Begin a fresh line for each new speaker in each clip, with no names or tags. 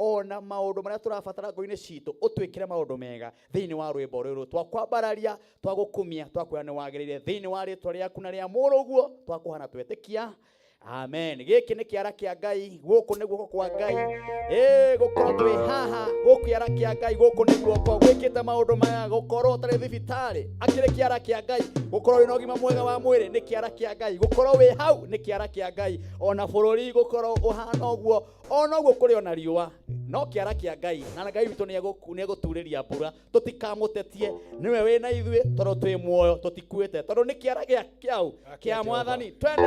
ona maundu maria turabatara ngoine citu utwikire maundu mega thiini wa rwimbo ruru twakwambararia twagukumia twakwira ni wagirire thiini wa ritwa riaku na ria muruguo twakuhana twetikia. Amen. Giki ni kiara kia Ngai, guku ni guoko kwa Ngai. Gukorwo twi haha guku kiara kia Ngai, guku ni guoko gwikite maundu maya, gukorwo tari thibitari akiri kiara kia Ngai, gukorwo wina ugima mwega wa mwiri ni kiara kia Ngai, gukorwo wi hau ni kiara kia Ngai, ona bururi gukorwo uhana uguo, ona uguo kuri ona riua no kiara kia Ngai, na Ngai witu ni eguturiria mbura, tutikamutetie, niwe wina ithue tondu twi muoyo tutikuite tondu ni kiara gia kiau kia Mwathani. Twende.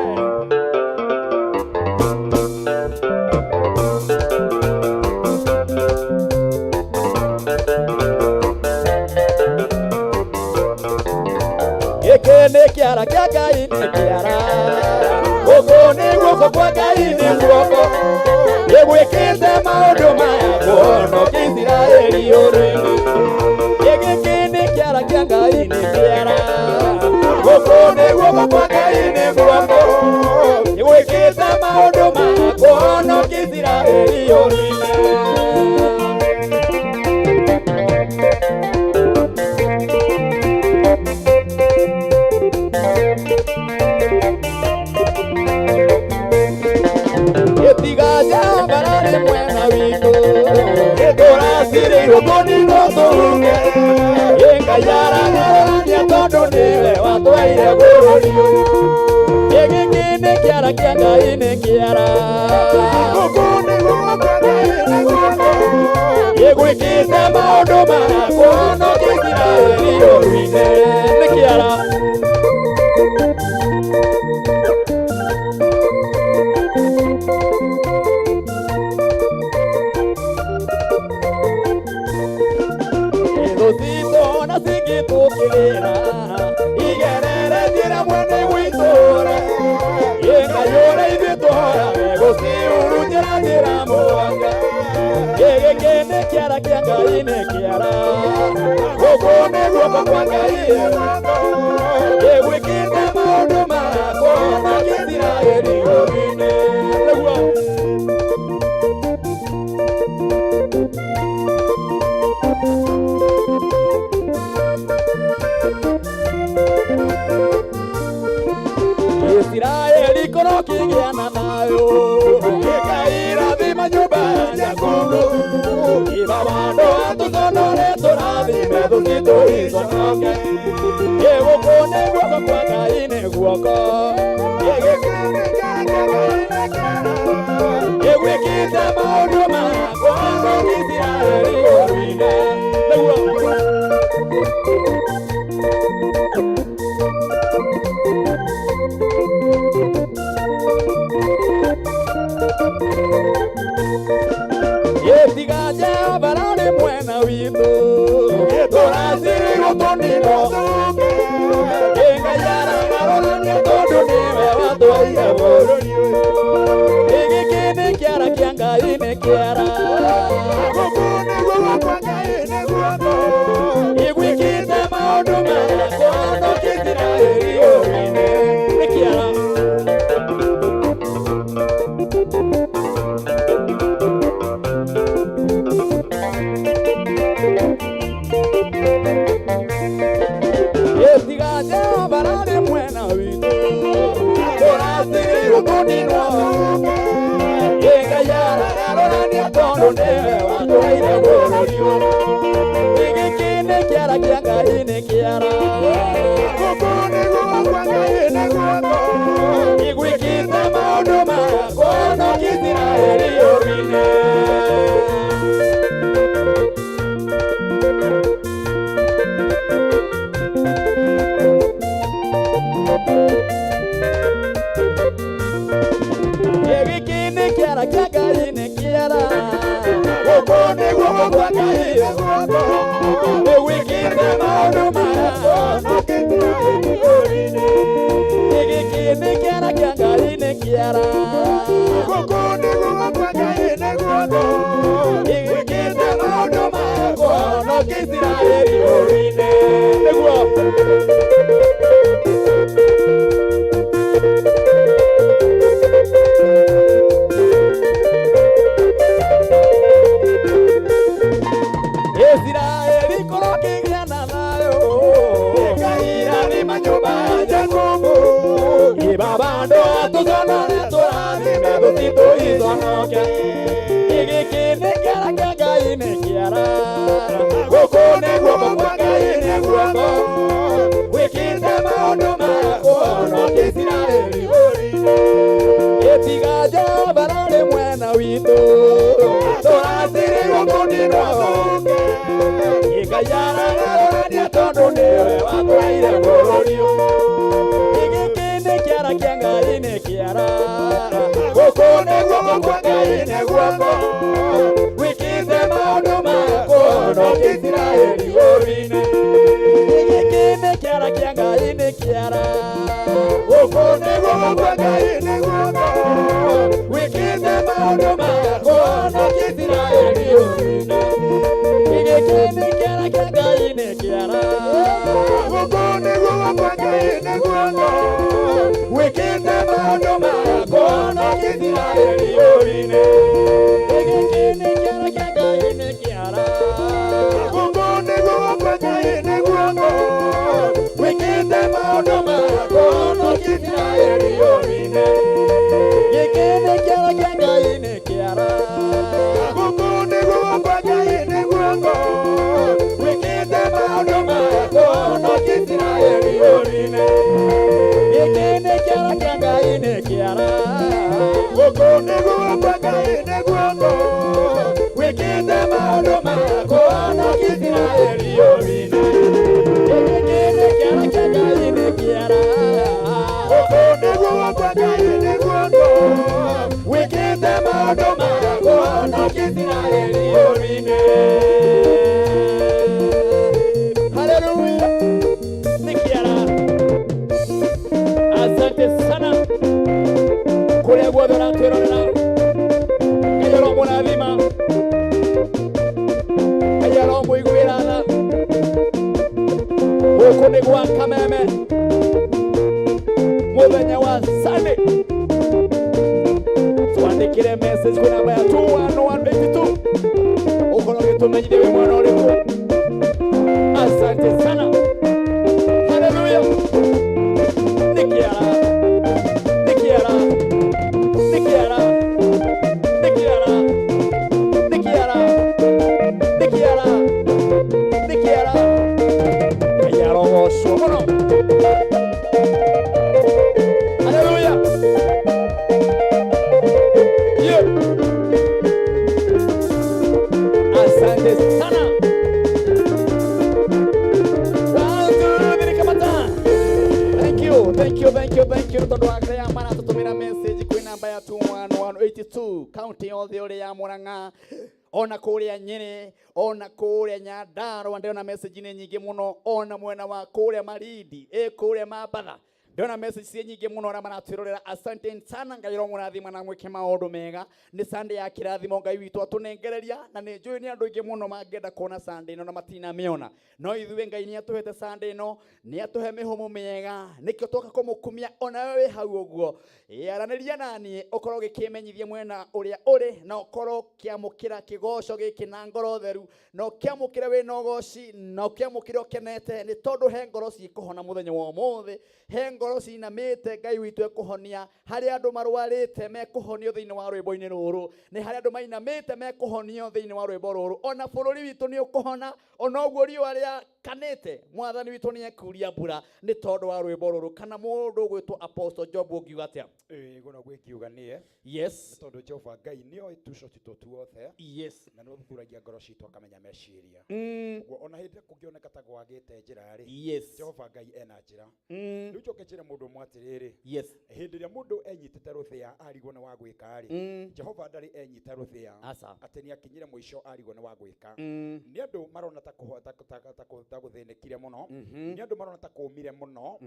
Ekene kiara kia Ngai ni kiara, guku ni guoko kwa Ngai ni guoko, egwikite maundu maya kuhonokia Isiraeli urimi. Ekene kiara kia Ngai ni kiara, guku ni guoko kwa Ngai ni guoko, egwikite maundu maya kuhonokia Isiraeli urimi. Etigaja barare mwena witu, etorasiri rukoni noturuke, engayara ngarania tondu niwe watwaire bururi uyu. Egiki kiara kia Ngai ni kiara, guku ni guoko kwa Ngai ni guoko, egwikite maundu maya kuhonokia Isiraeli urimi. Ni kiara. Zito na sikitu kirira igerere dira mwene witora yenga yora ibitora gusiuru dira dira mwanga yege kene kiara kia Ngai ni kiara, guku ni guoko kwa Ngai egwikite maundu maya kuhonokia Isiraeli urimi. Isiraeli kono kigiana nayo, ikairathima nyumba ya Jakubu, ibabando atuzonore turathime thutituiconoke. Guku ni guoko kwa Ngai ni guoko, egwikite maundu maya kuhonokia Isiraeli urimi. Etigaja barare mwena witu, etorasiri rukoni noturuke, engayara ngarania tondu niwe watwaire bururi uyu. Egiki ni kiara kia Ngai ni kiara, guku ni guoko kwa Ngai ni guoko, egwikite maundu maya kuhonokia Isiraeli urimi. Ni kiara. Etigaja barare mwena witu, etorasiri rukoni noturuke, engayara ngarania tondu niwe watwaire bururi uyu. Egiki ni kiara kia Ngai ni kiara, guku ni guoko kwa Ngai ni guoko, egwikite maundu maya kuhonokia Isiraeli urimi. Egiki ni kiara kia Ngai ni kiara, guku ni guoko kwa Ngai ni guoko, egwikite maundu maya kuhonokia Isiraeli urimi. Egiki ni kiara kia Ngai ni kiara, guku ni guoko kwa Ngai ni guoko, egwikite maundu maya kuhonokia Isiraeli urimi. kiara gukone guoko kwa Ngai ni guoko wikite maundu mako no Israeli urine etiga Jehova ni mwena witu turasiri gukundinwa thunge ikayara tondu niwe watwaire bururi igikinde kiara kia Ngai ni kiara gukone guoko kwa Ngai ni guoko wikite maundu mako no Israeli urine igikinde kiara kia Ngai ni kiara gukone guoko kwa Ngai ni guoko wikite maundu mako no Israeli urine igikinde kiara kia Ngai ni kiara gukone guoko kwa Ngai ni guoko wikite maundu mako no Israeli urine igikinde kiara kia Ngai ni kiara gukone guoko kwa Ngai ni guoko wikite maundu mako no Israeli urine igikinde kiara kia Ngai ni kiara gukone guoko kwa Ngai ni guoko wikite maundu mako no Israeli urine igikinde kiara kia Ngai ni kiara gukone guoko kwa Ngai ni guoko wikite maundu mako no Israeli urine igikinde kiara kia Ngai ni kiara gukone guoko kwa Ngai ni guoko wikite maundu mako no Israeli urine. Haleluya. Nikiara. Asante sana. Kule guodo na terorera. Kayalo munathima. Kayalo muiguirana. Huko ni gwa Kameme. Muthenya wa Sunday. Twandikire message kwa namba ya 21182 ukoro gitumenyire we mwana uriko. Asante sana. Haleluya. Nikiara nikiara nikiara nikiara nikiara nikiara nikiara kayaro osho mono. Haleluya. Asante sana. Thank you. Todo akaya mana tutumira message kwa namba ya 21182 county yothe uri ya Murang'a ona kuria Nyeri ona kuria Nyandarua ndona message ni nyingi muno ona mwena wa kuria Marindi kuria Mabatha ndona message nyingi muno na manatwirorera. Asante sana. Ngai ro murathima na mweke maundu mega. Ni Sunday ya kirathimo Ngai witu atunengereria na ni njui ni andu ingi muno mangenda kuona Sunday no na matina miona no ithuwe Ngai ni atuhete Sunday no ni atuhe mihumu miega nikio toka kumukumia ona wewe hau uguo yaraniria nani ukoro gikimenyithie mwena uria uri na ukoro kiamukira kigoco giki na ngoro theru no kiamukira we no goci no kiamukira kenete ni tondu he ngoro cikuhona muthenya wa umuthi he ngoro cinamite Ngai witu ekuhonia hari andu marwarite mekuhonio thiini wa rwimbo-ini ruru ni hari andu mainamite mekuhonio thiini wa rwimbo ruru ona bururi witu ni ukuhona ona uguo riu aria kanite mwathani witu ni ekuria mbura ni tondu wa rwimbo ruru kana mundu gwitwo Apostle Job ugiuga atia
gona gwikiuga nie
yes
tondu Jehova Ngai ni oi tuco tuothe
yes
na no thuragia ngoro citu akamenya meciria uguo ona hindi kungioneka ta gwagite njira ri
yes
Jehova Ngai ena njira riu njoke njire mundu mwatiriri
yes
hindi ria mundu enyitite ruthia arigwo ni wa gwika ri Jehova ndari enyita ruthia ati ni akinyire mwisho arigwo ni wa gwika ni andu marona ta kuhota ta guthinikire muno ni andu marona ta kumire muno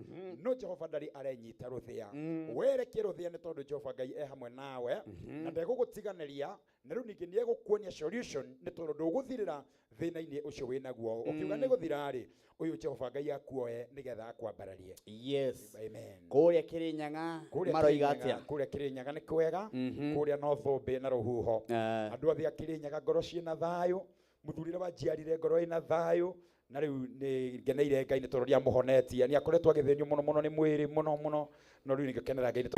no Jehova ndari arenyita ruthia were kiruthia ni tondu Jehova Ngai hamwe nawe na ndegugutiganeria na riu ningi ni egukuonia solution ni tondu nduguthirira thina-ini ucio winaguo ukiuga ni guthira ri uyu Jehova Ngai akuoe nigetha akwambararie
yes
amen
kuria Kirinyaga maroiga atia
kuria Kirinyaga ni kwega kuria no thumbi na ruhuho andu othe a Kirinyaga ngoro ciina thayu muthurire wa jiarire ngoro ina thayu na riu ni ngeneire Ngai ni tondu ria muhonetie ni akoretwo agithenio muno ni mwiri muno no riu ni ngekenera Ngai ni